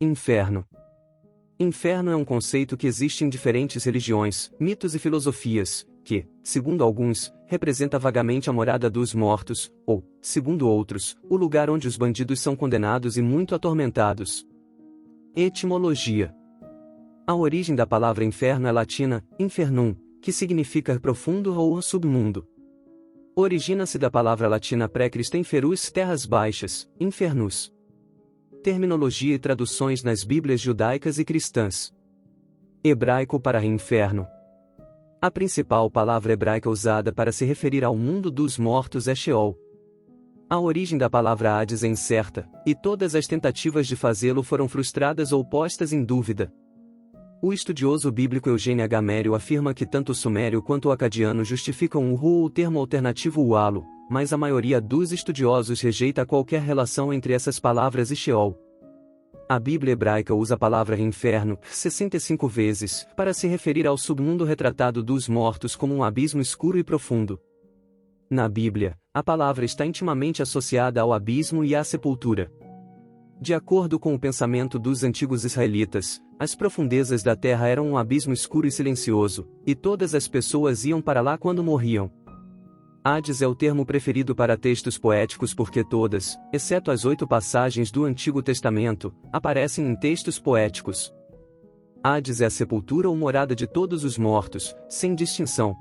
Inferno. Inferno é um conceito que existe em diferentes religiões, mitos e filosofias, que, segundo alguns, representa vagamente a morada dos mortos, ou, segundo outros, o lugar onde os bandidos são condenados e muito atormentados. Etimologia. A origem da palavra inferno é latina, infernum, que significa profundo ou submundo. Origina-se da palavra latina pré-cristã inferus, terras baixas, infernus. Terminologia e traduções nas Bíblias judaicas e cristãs. Hebraico para inferno. A principal palavra hebraica usada para se referir ao mundo dos mortos é Sheol. A origem da palavra Hades é incerta, e todas as tentativas de fazê-lo foram frustradas ou postas em dúvida. O estudioso bíblico Eugênio Agamério afirma que tanto o sumério quanto o acadiano justificam o Ru ou o termo alternativo Ualo, mas a maioria dos estudiosos rejeita qualquer relação entre essas palavras e Sheol. A Bíblia hebraica usa a palavra inferno 65 vezes para se referir ao submundo retratado dos mortos como um abismo escuro e profundo. Na Bíblia, a palavra está intimamente associada ao abismo e à sepultura. De acordo com o pensamento dos antigos israelitas, as profundezas da terra eram um abismo escuro e silencioso, e todas as pessoas iam para lá quando morriam. Hades é o termo preferido para textos poéticos porque todas, exceto as 8 passagens do Antigo Testamento, aparecem em textos poéticos. Hades é a sepultura ou morada de todos os mortos, sem distinção.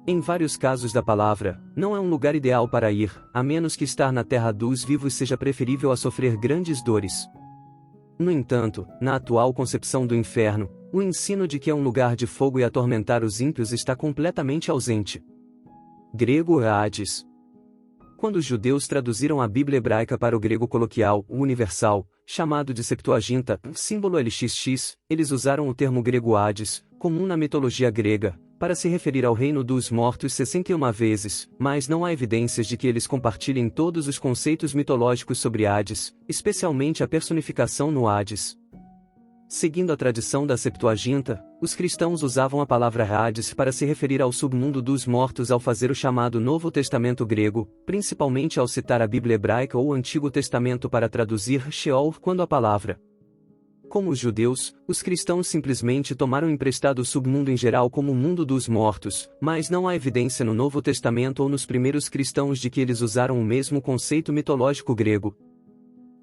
Em vários casos da palavra, não é um lugar ideal para ir, a menos que estar na terra dos vivos seja preferível a sofrer grandes dores. No entanto, na atual concepção do inferno, o ensino de que é um lugar de fogo e atormentar os ímpios está completamente ausente. Grego Hades. Quando os judeus traduziram a Bíblia hebraica para o grego coloquial, o universal, chamado de Septuaginta, símbolo LXX, eles usaram o termo grego Hades, comum na mitologia grega, para se referir ao reino dos mortos 61 vezes, mas não há evidências de que eles compartilhem todos os conceitos mitológicos sobre Hades, especialmente a personificação no Hades. Seguindo a tradição da Septuaginta, os cristãos usavam a palavra Hades para se referir ao submundo dos mortos ao fazer o chamado Novo Testamento grego, principalmente ao citar a Bíblia hebraica ou o Antigo Testamento para traduzir Sheol quando a palavra. Como os judeus, os cristãos simplesmente tomaram emprestado o submundo em geral como o mundo dos mortos, mas não há evidência no Novo Testamento ou nos primeiros cristãos de que eles usaram o mesmo conceito mitológico grego.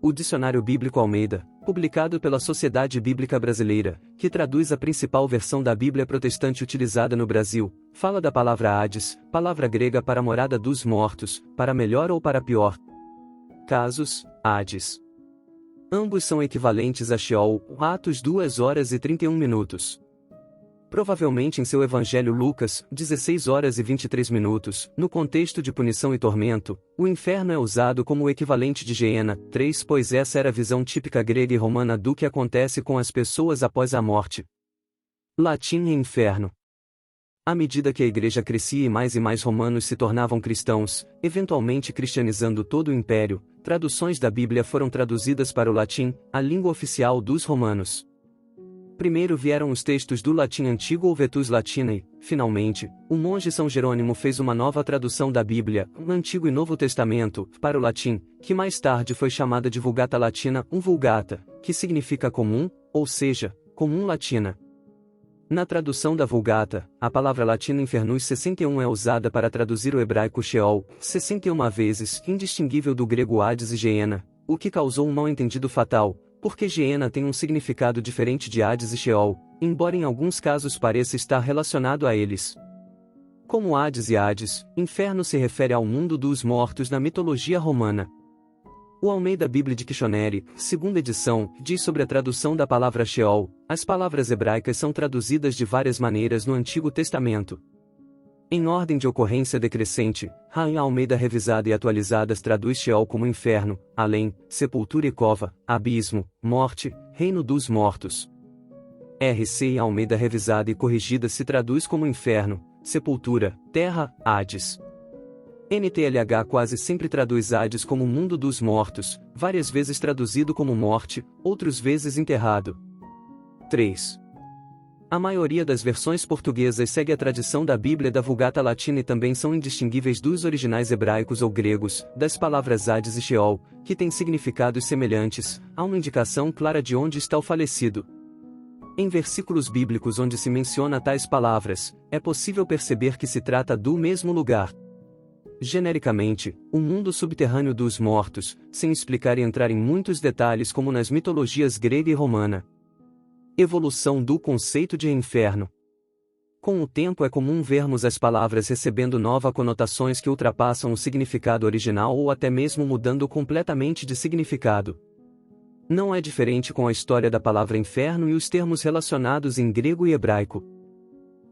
O Dicionário Bíblico Almeida, publicado pela Sociedade Bíblica Brasileira, que traduz a principal versão da Bíblia protestante utilizada no Brasil, fala da palavra Hades, palavra grega para morada dos mortos, para melhor ou para pior. Casos, Hades. Ambos são equivalentes a Sheol, Atos 2 horas e 31 minutos. Provavelmente em seu Evangelho Lucas, 16 horas e 23 minutos, no contexto de punição e tormento, o inferno é usado como o equivalente de Geena, 3, pois essa era a visão típica grega e romana do que acontece com as pessoas após a morte. Latim e inferno. À medida que a igreja crescia e mais romanos se tornavam cristãos, eventualmente cristianizando todo o império, traduções da Bíblia foram traduzidas para o latim, a língua oficial dos romanos. Primeiro vieram os textos do latim antigo ou Vetus Latina e, finalmente, o monge São Jerônimo fez uma nova tradução da Bíblia, o Antigo e Novo Testamento, para o latim, que mais tarde foi chamada de Vulgata Latina, Vulgata, que significa comum, ou seja, comum latina. Na tradução da Vulgata, a palavra latina infernus 61 é usada para traduzir o hebraico Sheol, 61 vezes, indistinguível do grego Hades e Geena, o que causou um mal-entendido fatal, porque Geena tem um significado diferente de Hades e Sheol, embora em alguns casos pareça estar relacionado a eles. Como Hades e Hades, inferno se refere ao mundo dos mortos na mitologia romana. O Almeida Bíblia Dictionary, segunda edição, diz sobre a tradução da palavra Sheol: as palavras hebraicas são traduzidas de várias maneiras no Antigo Testamento. Em ordem de ocorrência decrescente, Rainha Almeida revisada e atualizadas traduz Sheol como inferno, além, sepultura e cova, abismo, morte, reino dos mortos. RC Almeida revisada e corrigida se traduz como inferno, sepultura, terra, Hades. NTLH quase sempre traduz Hades como mundo dos mortos, várias vezes traduzido como morte, outras vezes enterrado. 3. A maioria das versões portuguesas segue a tradição da Bíblia da Vulgata Latina e também são indistinguíveis dos originais hebraicos ou gregos, das palavras Hades e Sheol, que têm significados semelhantes. Há uma indicação clara de onde está o falecido. Em versículos bíblicos onde se menciona tais palavras, é possível perceber que se trata do mesmo lugar. Genericamente, o mundo subterrâneo dos mortos, sem explicar e entrar em muitos detalhes como nas mitologias grega e romana. Evolução do conceito de inferno. Com o tempo é comum vermos as palavras recebendo novas conotações que ultrapassam o significado original ou até mesmo mudando completamente de significado. Não é diferente com a história da palavra inferno e os termos relacionados em grego e hebraico.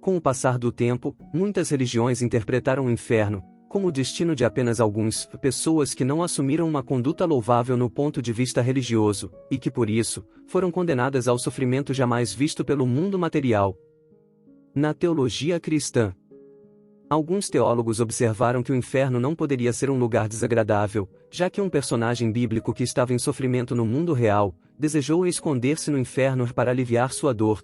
Com o passar do tempo, muitas religiões interpretaram o inferno como o destino de apenas algumas pessoas que não assumiram uma conduta louvável no ponto de vista religioso, e que por isso, foram condenadas ao sofrimento jamais visto pelo mundo material. Na teologia cristã, alguns teólogos observaram que o inferno não poderia ser um lugar desagradável, já que um personagem bíblico que estava em sofrimento no mundo real, desejou esconder-se no inferno para aliviar sua dor.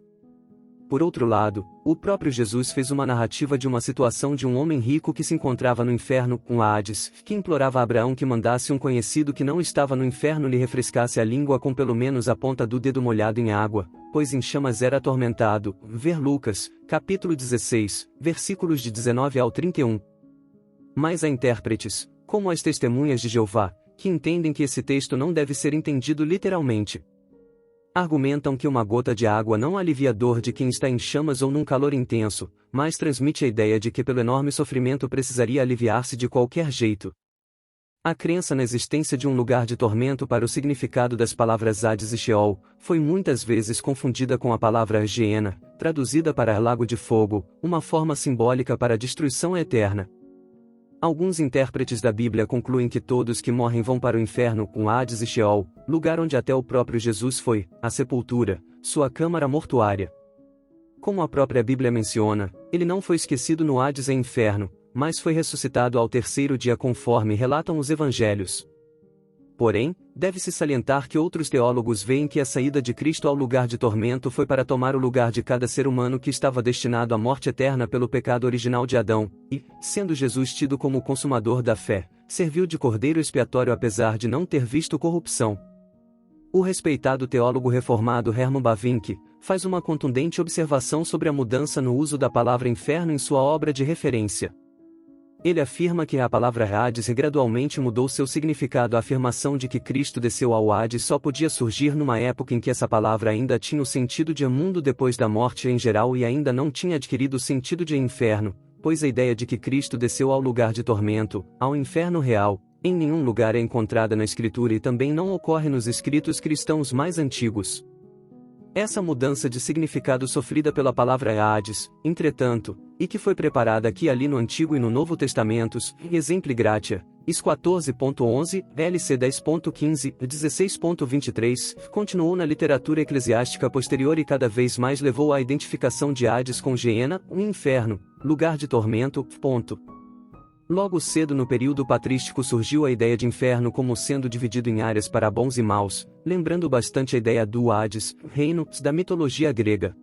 Por outro lado, o próprio Jesus fez uma narrativa de uma situação de um homem rico que se encontrava no inferno, com Hades, que implorava a Abraão que mandasse um conhecido que não estava no inferno lhe refrescasse a língua com pelo menos a ponta do dedo molhado em água, pois em chamas era atormentado. Ver Lucas, capítulo 16, versículos de 19 ao 31. Mas há intérpretes, como as testemunhas de Jeová, que entendem que esse texto não deve ser entendido literalmente. Argumentam que uma gota de água não alivia a dor de quem está em chamas ou num calor intenso, mas transmite a ideia de que pelo enorme sofrimento precisaria aliviar-se de qualquer jeito. A crença na existência de um lugar de tormento para o significado das palavras Hades e Sheol, foi muitas vezes confundida com a palavra Geena, traduzida para lago de fogo, uma forma simbólica para a destruição eterna. Alguns intérpretes da Bíblia concluem que todos que morrem vão para o inferno, com Hades e Sheol, lugar onde até o próprio Jesus foi, a sepultura, sua câmara mortuária. Como a própria Bíblia menciona, ele não foi esquecido no Hades e inferno, mas foi ressuscitado ao terceiro dia conforme relatam os evangelhos. Porém, deve-se salientar que outros teólogos veem que a saída de Cristo ao lugar de tormento foi para tomar o lugar de cada ser humano que estava destinado à morte eterna pelo pecado original de Adão, e, sendo Jesus tido como o consumador da fé, serviu de cordeiro expiatório apesar de não ter visto corrupção. O respeitado teólogo reformado Herman Bavinck faz uma contundente observação sobre a mudança no uso da palavra inferno em sua obra de referência. Ele afirma que a palavra Hades gradualmente mudou seu significado. A afirmação de que Cristo desceu ao Hades só podia surgir numa época em que essa palavra ainda tinha o sentido de mundo depois da morte em geral e ainda não tinha adquirido o sentido de inferno, pois a ideia de que Cristo desceu ao lugar de tormento, ao inferno real, em nenhum lugar é encontrada na Escritura e também não ocorre nos escritos cristãos mais antigos. Essa mudança de significado sofrida pela palavra Hades, entretanto, e que foi preparada aqui e ali no Antigo e no Novo Testamentos, exemplo gratia, IS 14.11, LC 10.15, 16.23, continuou na literatura eclesiástica posterior e cada vez mais levou à identificação de Hades com Geena, um inferno, lugar de tormento. Logo cedo no período patrístico surgiu a ideia de inferno como sendo dividido em áreas para bons e maus, lembrando bastante a ideia do Hades, reino, da mitologia grega.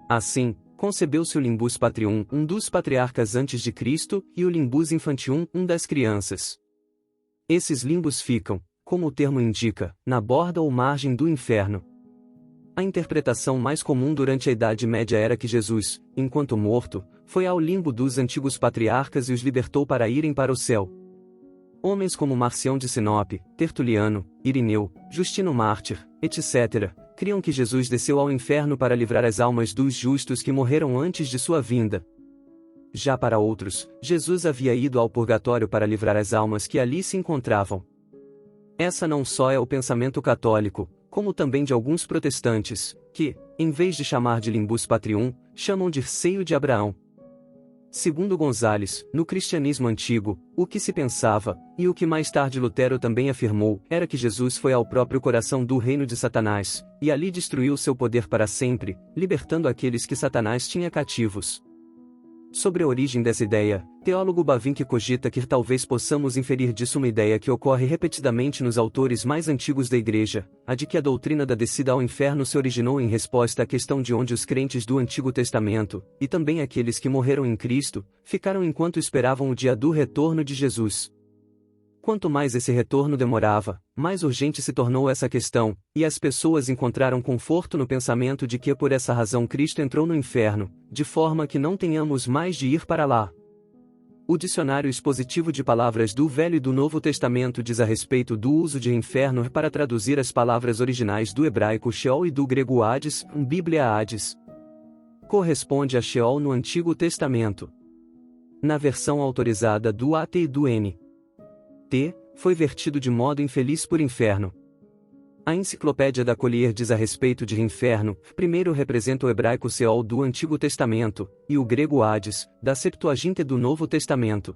Assim, concebeu-se o Limbus Patrium, um dos patriarcas antes de Cristo, e o Limbus Infantium, um das crianças. Esses limbos ficam, como o termo indica, na borda ou margem do inferno. A interpretação mais comum durante a Idade Média era que Jesus, enquanto morto, foi ao limbo dos antigos patriarcas e os libertou para irem para o céu. Homens como Marcião de Sinope, Tertuliano, Irineu, Justino Mártir, etc., criam que Jesus desceu ao inferno para livrar as almas dos justos que morreram antes de sua vinda. Já para outros, Jesus havia ido ao purgatório para livrar as almas que ali se encontravam. Essa não só é o pensamento católico, como também de alguns protestantes, que, em vez de chamar de Limbus Patrium, chamam de seio de Abraão. Segundo Gonzales, no cristianismo antigo, o que se pensava, e o que mais tarde Lutero também afirmou, era que Jesus foi ao próprio coração do reino de Satanás, e ali destruiu seu poder para sempre, libertando aqueles que Satanás tinha cativos. Sobre a origem dessa ideia, teólogo Bavinck cogita que talvez possamos inferir disso uma ideia que ocorre repetidamente nos autores mais antigos da Igreja, a de que a doutrina da descida ao inferno se originou em resposta à questão de onde os crentes do Antigo Testamento, e também aqueles que morreram em Cristo, ficaram enquanto esperavam o dia do retorno de Jesus. Quanto mais esse retorno demorava, mais urgente se tornou essa questão, e as pessoas encontraram conforto no pensamento de que por essa razão Cristo entrou no inferno, de forma que não tenhamos mais de ir para lá. O dicionário expositivo de palavras do Velho e do Novo Testamento diz a respeito do uso de inferno para traduzir as palavras originais do hebraico Sheol e do grego Hades, Bíblia Hades. Corresponde a Sheol no Antigo Testamento. Na versão autorizada do AT e do NT, foi vertido de modo infeliz por inferno. A Enciclopédia da Collier diz a respeito de inferno, primeiro representa o hebraico Seol do Antigo Testamento, e o grego Hades, da Septuaginta do Novo Testamento.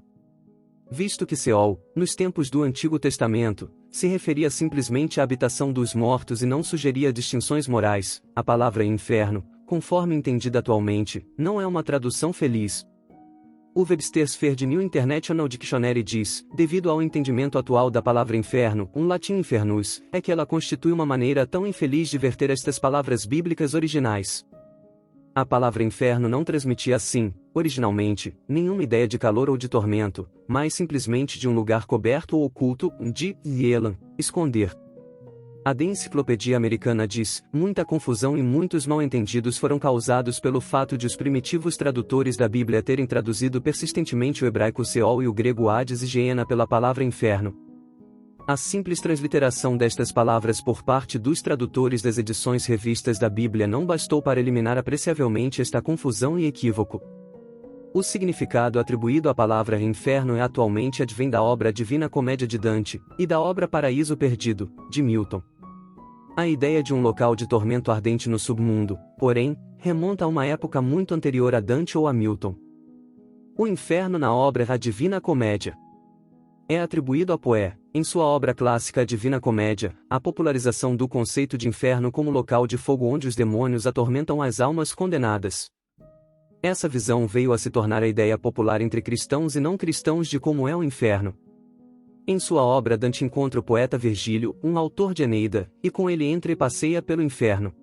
Visto que Seol, nos tempos do Antigo Testamento, se referia simplesmente à habitação dos mortos e não sugeria distinções morais, a palavra inferno, conforme entendida atualmente, não é uma tradução feliz. O Webster's Third New International Dictionary diz, devido ao entendimento atual da palavra inferno, latim infernus, é que ela constitui uma maneira tão infeliz de verter estas palavras bíblicas originais. A palavra inferno não transmitia assim, originalmente, nenhuma ideia de calor ou de tormento, mas simplesmente de um lugar coberto ou oculto, de Yelan, esconder. A The Enciclopedia Americana diz, muita confusão e muitos mal-entendidos foram causados pelo fato de os primitivos tradutores da Bíblia terem traduzido persistentemente o hebraico Seol e o grego Hades e Geena pela palavra inferno. A simples transliteração destas palavras por parte dos tradutores das edições revistas da Bíblia não bastou para eliminar apreciavelmente esta confusão e equívoco. O significado atribuído à palavra inferno atualmente advém da obra Divina Comédia de Dante, e da obra Paraíso Perdido, de Milton. A ideia de um local de tormento ardente no submundo, porém, remonta a uma época muito anterior a Dante ou a Milton. O inferno na obra A Divina Comédia é atribuído a Poe, em sua obra clássica A Divina Comédia, a popularização do conceito de inferno como local de fogo onde os demônios atormentam as almas condenadas. Essa visão veio a se tornar a ideia popular entre cristãos e não cristãos de como é o inferno. Em sua obra Dante encontra o poeta Virgílio, um autor de Eneida, e com ele entra e passeia pelo inferno.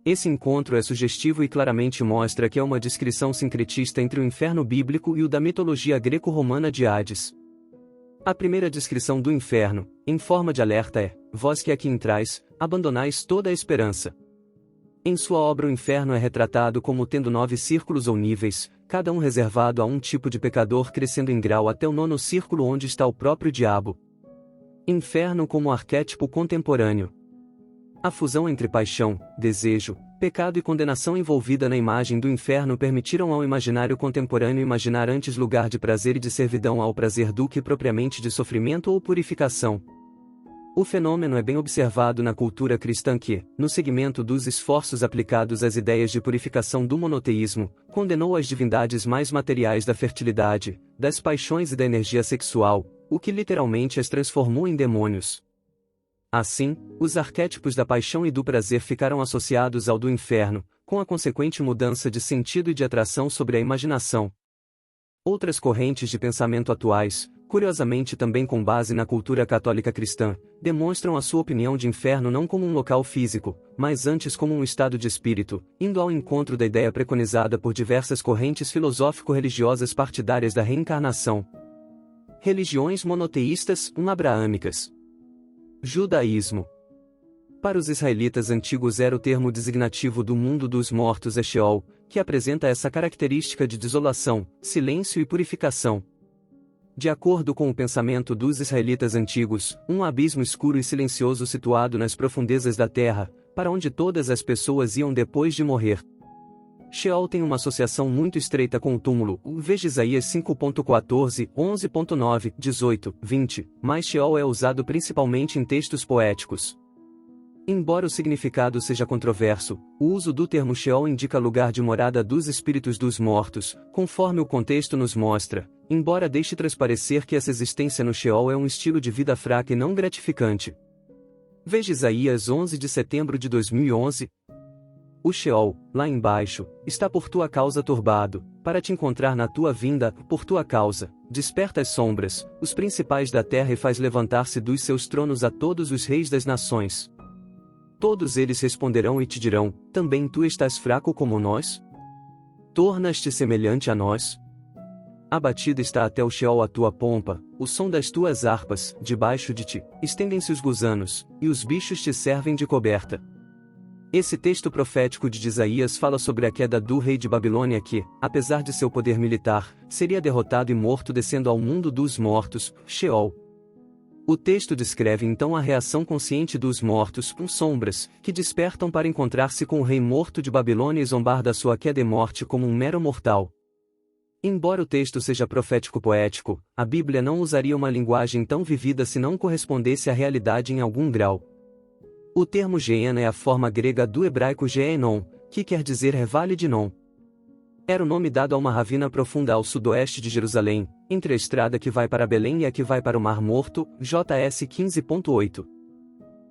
Esse encontro é sugestivo e claramente mostra que é uma descrição sincretista entre o inferno bíblico e o da mitologia greco-romana de Hades. A primeira descrição do inferno, em forma de alerta é, vós que aqui entrais, abandonais toda a esperança. Em sua obra o inferno é retratado como tendo 9 círculos ou níveis, cada um reservado a um tipo de pecador crescendo em grau até o 9º círculo onde está o próprio diabo. Inferno como arquétipo contemporâneo. A fusão entre paixão, desejo, pecado e condenação envolvida na imagem do inferno permitiram ao imaginário contemporâneo imaginar antes lugar de prazer e de servidão ao prazer do que propriamente de sofrimento ou purificação. O fenômeno é bem observado na cultura cristã que, no segmento dos esforços aplicados às ideias de purificação do monoteísmo, condenou as divindades mais materiais da fertilidade, das paixões e da energia sexual, o que literalmente as transformou em demônios. Assim, os arquétipos da paixão e do prazer ficaram associados ao do inferno, com a consequente mudança de sentido e de atração sobre a imaginação. Outras correntes de pensamento atuais, curiosamente também com base na cultura católica cristã, demonstram a sua opinião de inferno não como um local físico, mas antes como um estado de espírito, indo ao encontro da ideia preconizada por diversas correntes filosófico-religiosas partidárias da reencarnação. Religiões monoteístas, abraâmicas. Judaísmo. Para os israelitas antigos era o termo designativo do mundo dos mortos é Sheol, que apresenta essa característica de desolação, silêncio e purificação. De acordo com o pensamento dos israelitas antigos, um abismo escuro e silencioso situado nas profundezas da terra, para onde todas as pessoas iam depois de morrer. Sheol tem uma associação muito estreita com o túmulo, veja Isaías 5.14, 11.9, 18, 20, mas Sheol é usado principalmente em textos poéticos. Embora o significado seja controverso, o uso do termo Sheol indica lugar de morada dos espíritos dos mortos, conforme o contexto nos mostra, embora deixe transparecer que essa existência no Sheol é um estilo de vida fraca e não gratificante. Veja Isaías 11 de setembro de 2011. O Sheol, lá embaixo, está por tua causa turbado, para te encontrar na tua vinda, por tua causa, desperta as sombras, os principais da terra e faz levantar-se dos seus tronos a todos os reis das nações. Todos eles responderão e te dirão, também tu estás fraco como nós? Tornas-te semelhante a nós? Abatida está até o Sheol a tua pompa, o som das tuas harpas, debaixo de ti, estendem-se os gusanos, e os bichos te servem de coberta. Esse texto profético de Isaías fala sobre a queda do rei de Babilônia que, apesar de seu poder militar, seria derrotado e morto descendo ao mundo dos mortos, Sheol. O texto descreve então a reação consciente dos mortos, com sombras, que despertam para encontrar-se com o rei morto de Babilônia e zombar da sua queda e morte como um mero mortal. Embora o texto seja profético-poético, a Bíblia não usaria uma linguagem tão vivida se não correspondesse à realidade em algum grau. O termo Geena é a forma grega do hebraico Geenon, que quer dizer Vale de Non. Era o nome dado a uma ravina profunda ao sudoeste de Jerusalém, entre a estrada que vai para Belém e a que vai para o Mar Morto, JS 15.8.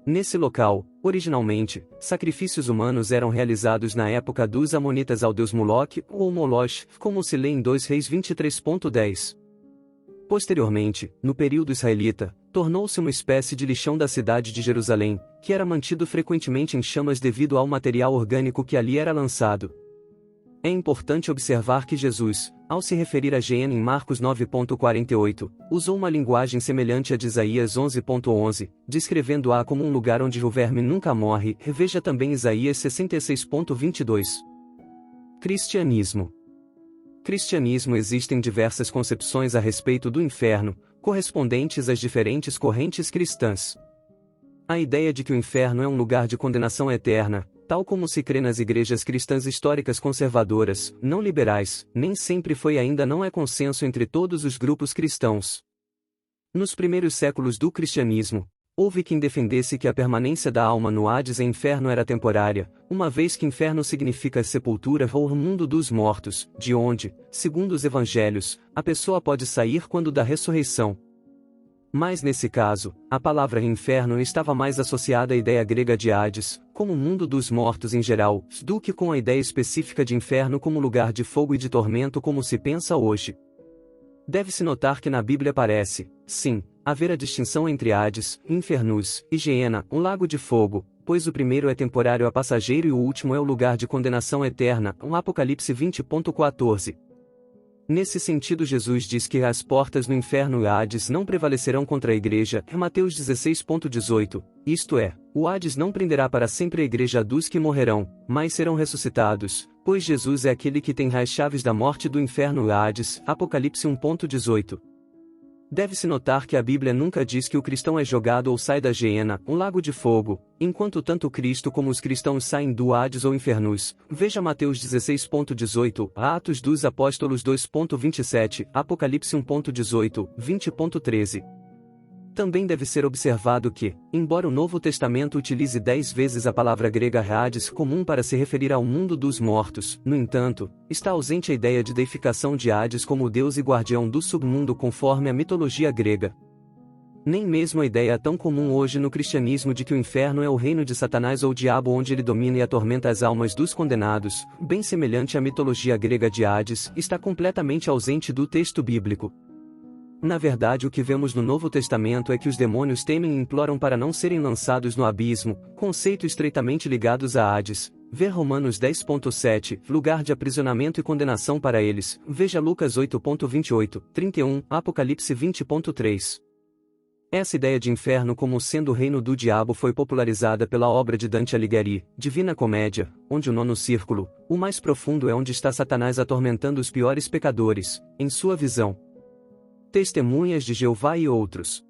Nesse local, originalmente, sacrifícios humanos eram realizados na época dos Amonitas ao deus Moloque ou Moloch, como se lê em 2 Reis 23.10. Posteriormente, no período israelita, tornou-se uma espécie de lixão da cidade de Jerusalém, que era mantido frequentemente em chamas devido ao material orgânico que ali era lançado. É importante observar que Jesus, ao se referir a Geena em Marcos 9.48, usou uma linguagem semelhante à de Isaías 11.11, descrevendo-a como um lugar onde o verme nunca morre. Reveja também Isaías 66.22. Cristianismo. Cristianismo. Existem diversas concepções a respeito do inferno, correspondentes às diferentes correntes cristãs. A ideia de que o inferno é um lugar de condenação eterna, tal como se crê nas igrejas cristãs históricas conservadoras, não liberais, nem sempre foi e ainda não é consenso entre todos os grupos cristãos. Nos primeiros séculos do cristianismo, houve quem defendesse que a permanência da alma no Hades e inferno era temporária, uma vez que inferno significa sepultura ou mundo dos mortos, de onde, segundo os evangelhos, a pessoa pode sair quando da ressurreição. Mas nesse caso, a palavra inferno estava mais associada à ideia grega de Hades, como mundo dos mortos em geral, do que com a ideia específica de inferno como lugar de fogo e de tormento como se pensa hoje. Deve-se notar que na Bíblia parece, sim, haver a distinção entre Hades, Infernus, e Geena, um lago de fogo, pois o primeiro é temporário a passageiro e o último é o lugar de condenação eterna, Apocalipse 20.14. Nesse sentido Jesus diz que as portas no inferno e Hades não prevalecerão contra a igreja, Mateus 16.18, isto é, o Hades não prenderá para sempre a igreja dos que morrerão, mas serão ressuscitados, pois Jesus é aquele que tem as chaves da morte do inferno e Hades, Apocalipse 1.18. Deve-se notar que a Bíblia nunca diz que o cristão é jogado ou sai da Geena, um lago de fogo, enquanto tanto Cristo como os cristãos saem do Hades ou Infernus. Veja Mateus 16.18, Atos dos Apóstolos 2.27, Apocalipse 1.18, 20.13. Também deve ser observado que, embora o Novo Testamento utilize 10 vezes a palavra grega Hades comum para se referir ao mundo dos mortos, no entanto, está ausente a ideia de deificação de Hades como o deus e guardião do submundo conforme a mitologia grega. Nem mesmo a ideia tão comum hoje no cristianismo de que o inferno é o reino de Satanás ou diabo onde ele domina e atormenta as almas dos condenados, bem semelhante à mitologia grega de Hades, está completamente ausente do texto bíblico. Na verdade, o que vemos no Novo Testamento é que os demônios temem e imploram para não serem lançados no abismo, conceito estreitamente ligados a Hades. Ver Romanos 10.7, lugar de aprisionamento e condenação para eles. Veja Lucas 8.28, 31, Apocalipse 20.3. Essa ideia de inferno como sendo o reino do diabo foi popularizada pela obra de Dante Alighieri, Divina Comédia, onde o nono círculo, o mais profundo é onde está Satanás atormentando os piores pecadores, em sua visão. Testemunhas de Jeová e outros.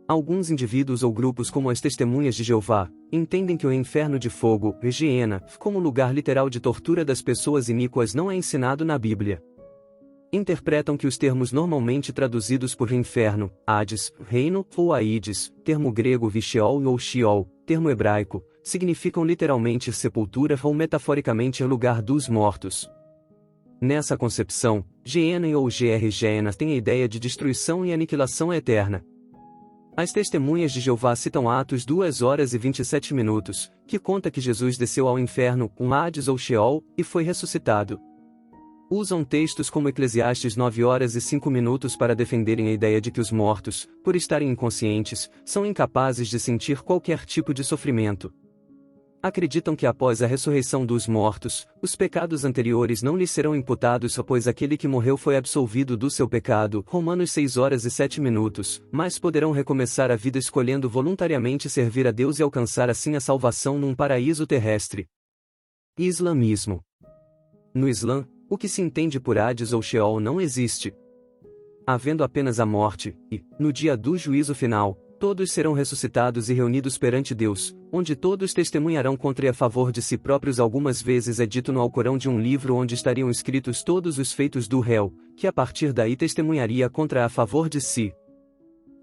Alguns indivíduos ou grupos como as Testemunhas de Jeová, entendem que o inferno de fogo, Geena, como lugar literal de tortura das pessoas iníquas não é ensinado na Bíblia. Interpretam que os termos normalmente traduzidos por inferno, Hades, reino, ou Aides, termo grego Sheol ou Sheol, termo hebraico, significam literalmente sepultura ou metaforicamente lugar dos mortos. Nessa concepção, Geena ou Geena tem a ideia de destruição e aniquilação eterna. As Testemunhas de Jeová citam Atos 2 horas e 27 minutos, que conta que Jesus desceu ao inferno, Hades ou Sheol, e foi ressuscitado. Usam textos como Eclesiastes 9 horas e 5 minutos para defenderem a ideia de que os mortos, por estarem inconscientes, são incapazes de sentir qualquer tipo de sofrimento. Acreditam que após a ressurreição dos mortos, os pecados anteriores não lhes serão imputados, pois aquele que morreu foi absolvido do seu pecado, Romanos 6 horas e 7 minutos, mas poderão recomeçar a vida escolhendo voluntariamente servir a Deus e alcançar assim a salvação num paraíso terrestre. Islamismo. No Islã, o que se entende por Hades ou Sheol não existe. Havendo apenas a morte, e, no dia do juízo final, todos serão ressuscitados e reunidos perante Deus, onde todos testemunharão contra e a favor de si próprios. Algumas vezes é dito no Alcorão de um livro onde estariam escritos todos os feitos do réu, que a partir daí testemunharia contra e a favor de si.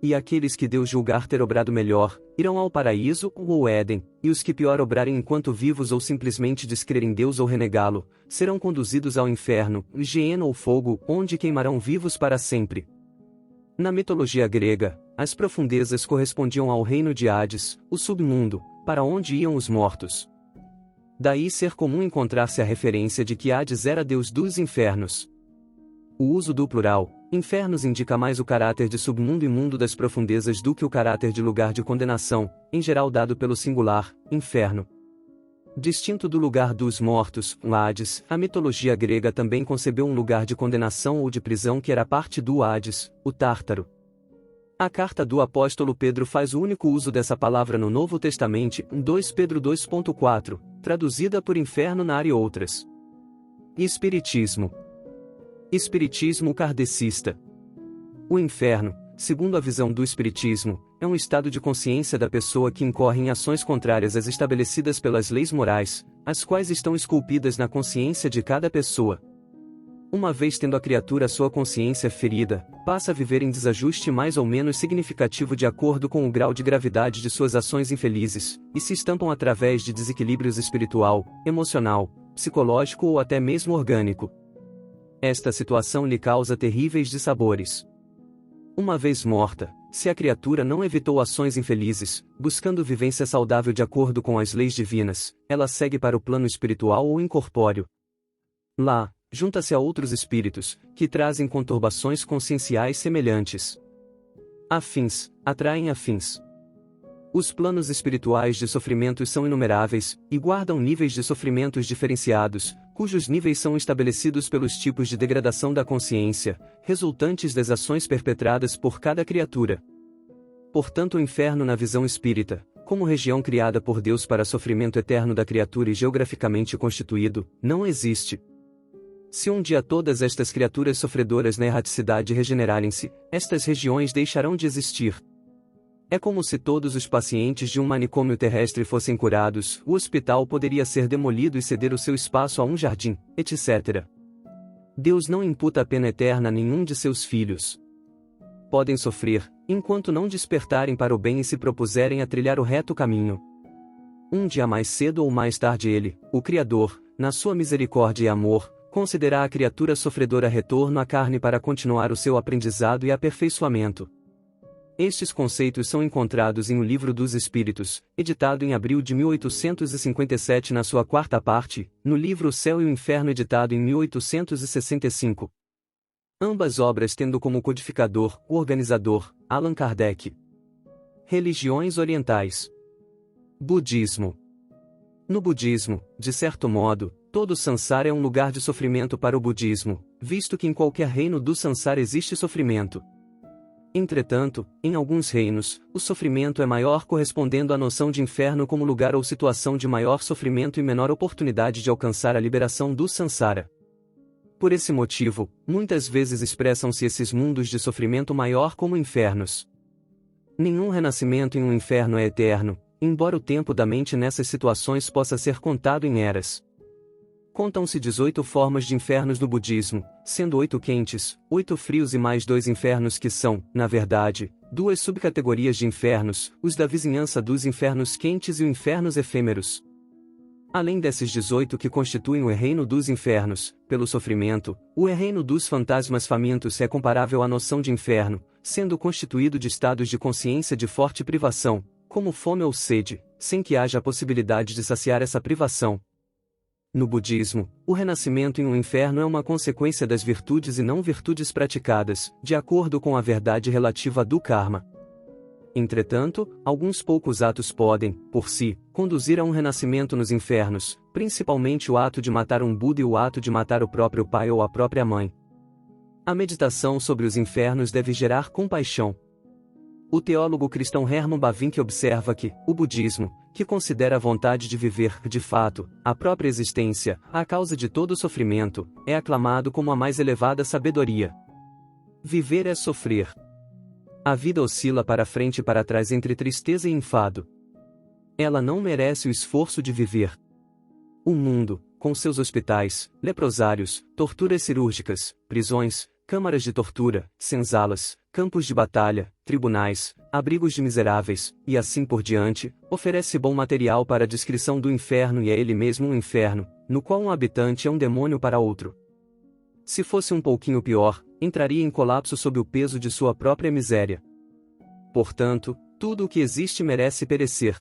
E aqueles que Deus julgar ter obrado melhor, irão ao paraíso ou ao Éden, e os que pior obrarem enquanto vivos ou simplesmente descrerem Deus ou renegá-lo, serão conduzidos ao inferno, Geena ou fogo, onde queimarão vivos para sempre. Na mitologia grega, as profundezas correspondiam ao reino de Hades, o submundo, para onde iam os mortos. Daí ser comum encontrar-se a referência de que Hades era deus dos infernos. O uso do plural, infernos, indica mais o caráter de submundo e mundo das profundezas do que o caráter de lugar de condenação, em geral dado pelo singular, inferno. Distinto do lugar dos mortos, o Hades, a mitologia grega também concebeu um lugar de condenação ou de prisão que era parte do Hades, o Tártaro. A carta do apóstolo Pedro faz o único uso dessa palavra no Novo Testamento, em 2 Pedro 2.4, traduzida por inferno na e outras. Espiritismo. Espiritismo kardecista. O inferno, segundo a visão do Espiritismo, é um estado de consciência da pessoa que incorre em ações contrárias às estabelecidas pelas leis morais, as quais estão esculpidas na consciência de cada pessoa. Uma vez tendo a criatura sua consciência ferida, passa a viver em desajuste mais ou menos significativo de acordo com o grau de gravidade de suas ações infelizes, e se estampam através de desequilíbrios espiritual, emocional, psicológico ou até mesmo orgânico. Esta situação lhe causa terríveis dissabores. Uma vez morta, se a criatura não evitou ações infelizes, buscando vivência saudável de acordo com as leis divinas, ela segue para o plano espiritual ou incorpóreo. Lá, junta-se a outros espíritos, que trazem conturbações conscienciais semelhantes. Afins, atraem afins. Os planos espirituais de sofrimentos são inumeráveis, e guardam níveis de sofrimentos diferenciados, cujos níveis são estabelecidos pelos tipos de degradação da consciência, resultantes das ações perpetradas por cada criatura. Portanto, o inferno na visão espírita, como região criada por Deus para sofrimento eterno da criatura e geograficamente constituído, não existe. Se um dia todas estas criaturas sofredoras na erraticidade regenerarem-se, estas regiões deixarão de existir. É como se todos os pacientes de um manicômio terrestre fossem curados, o hospital poderia ser demolido e ceder o seu espaço a um jardim, etc. Deus não imputa a pena eterna a nenhum de seus filhos. Podem sofrer, enquanto não despertarem para o bem e se propuserem a trilhar o reto caminho. Um dia mais cedo ou mais tarde ele, o Criador, na sua misericórdia e amor, concederá à criatura sofredora retorno à carne para continuar o seu aprendizado e aperfeiçoamento. Estes conceitos são encontrados em O Livro dos Espíritos, editado em abril de 1857 na sua quarta parte, no livro O Céu e o Inferno editado em 1865. Ambas obras tendo como codificador, o organizador, Allan Kardec. Religiões orientais. Budismo. No budismo, de certo modo, todo Sansara é um lugar de sofrimento para o budismo, visto que em qualquer reino do Sansara existe sofrimento. Entretanto, em alguns reinos, o sofrimento é maior, correspondendo à noção de inferno como lugar ou situação de maior sofrimento e menor oportunidade de alcançar a liberação do Sansara. Por esse motivo, muitas vezes expressam-se esses mundos de sofrimento maior como infernos. Nenhum renascimento em um inferno é eterno, embora o tempo da mente nessas situações possa ser contado em eras. Contam-se 18 formas de infernos no budismo, sendo 8 quentes, 8 frios e mais 2 infernos que são, na verdade, 2 subcategorias de infernos, os da vizinhança dos infernos quentes e os infernos efêmeros. Além desses 18 que constituem o reino dos infernos, pelo sofrimento, o reino dos fantasmas famintos é comparável à noção de inferno, sendo constituído de estados de consciência de forte privação, como fome ou sede, sem que haja a possibilidade de saciar essa privação. No budismo, o renascimento em um inferno é uma consequência das virtudes e não virtudes praticadas, de acordo com a verdade relativa do karma. Entretanto, alguns poucos atos podem, por si, conduzir a um renascimento nos infernos, principalmente o ato de matar um Buda e o ato de matar o próprio pai ou a própria mãe. A meditação sobre os infernos deve gerar compaixão. O teólogo cristão Hermann Bavinck observa que o budismo, que considera a vontade de viver, de fato, a própria existência, a causa de todo sofrimento, é aclamado como a mais elevada sabedoria. Viver é sofrer. A vida oscila para frente e para trás entre tristeza e enfado. Ela não merece o esforço de viver. O mundo, com seus hospitais, leprosários, torturas cirúrgicas, prisões, câmaras de tortura, senzalas, campos de batalha, tribunais, abrigos de miseráveis, e assim por diante, oferece bom material para a descrição do inferno e é ele mesmo um inferno, no qual um habitante é um demônio para outro. Se fosse um pouquinho pior, entraria em colapso sob o peso de sua própria miséria. Portanto, tudo o que existe merece perecer.